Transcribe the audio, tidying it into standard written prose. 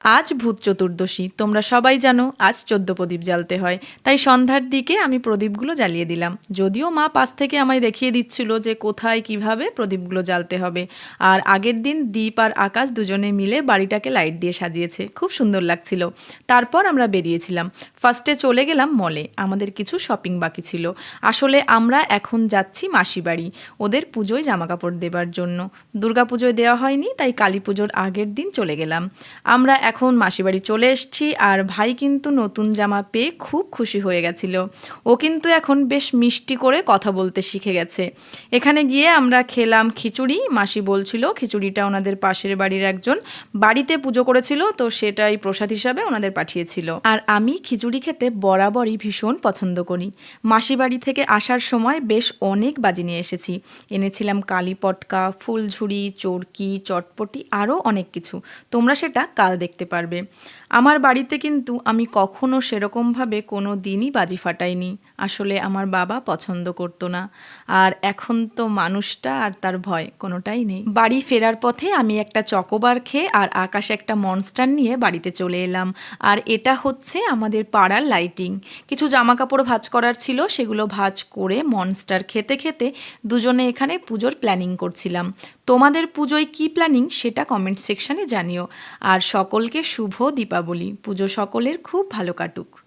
আজ ভূত চতুর্দশী, তোমরা সবাই জানো আজ ১৪ প্রদীপ জ্বালতে হয়। তাই সন্ধ্যার দিকে আমি প্রদীপগুলো জ্বালিয়ে দিলাম। যদিও মা পাশ থেকে আমায় দেখিয়ে দিচ্ছিল যে কোথায় কিভাবে প্রদীপগুলো জ্বালতে হবে। আর আগের দিন দীপ আর আকাশ দুজনে মিলে বাড়িটাকে লাইট দিয়ে সাজিয়েছে, খুব সুন্দর লাগছিল। তারপর আমরা বেরিয়েছিলাম। ফার্স্টে চলে গেলাম মলে, আমাদের কিছু শপিং বাকি ছিল। আসলে আমরা এখন যাচ্ছি মাসি বাড়ি, ওদের পুজোয় জামাকাপড় দেবার জন্য। দুর্গাপুজোয় দেওয়া হয়নি, তাই কালী পুজোর আগের দিন চলে গেলাম। আমরা এখন মাসিবাড়ি চলে এসেছি, আর ভাই কিন্তু নতুন জামা পেয়ে খুব খুশি হয়ে গেছিল। ও কিন্তু এখন বেশ মিষ্টি করে কথা বলতে শিখে গেছে। এখানে গিয়ে আমরা খেলাম খিচুড়ি। মাসি বলছিল খিচুড়িটা ওনাদের পাশের বাড়ির একজন বাড়িতে পুজো করেছিল, তো সেটাই প্রসাদ হিসাবে ওনাদের পাঠিয়েছিল। আর আমি খিচুড়ি খেতে বরাবরই ভীষণ পছন্দ করি। মাসি বাড়ি থেকে আসার সময় বেশ অনেক বাজি নিয়ে এসেছি। এনেছিলাম কালী পটকা, ফুলঝুরি, চরকি, চটপটি, আরও অনেক কিছু। তোমরা সেটা কাল দেখতে পারবে। আমার বাড়িতে কিন্তু আমি কখনো সেরকমভাবে কোনো দিনই বাজি ফাটাইনি। আসলে আমার বাবা পছন্দ করতো না। আর এখন তো মানুষটা আর তার ভয় কোনোটাই নেই। বাড়ি ফেরার পথে আমি একটা চকোবার খেয়ে আর আকাশে একটা মনস্টার নিয়ে বাড়িতে চলে এলাম। আর এটা হচ্ছে আমাদের পাড়ার লাইটিং। কিছু জামাকাপড় ভাঁজ করার ছিল, সেগুলো ভাঁজ করে মনস্টার খেতে খেতে দুজনে এখানে পুজোর প্ল্যানিং করছিলাম। তোমাদের পুজোয় কী প্ল্যানিং সেটা কমেন্ট সেকশানে জানিও। আর সকলকে শুভ দীপাবলি। পুজো সকলের খুব ভালো কাটুক।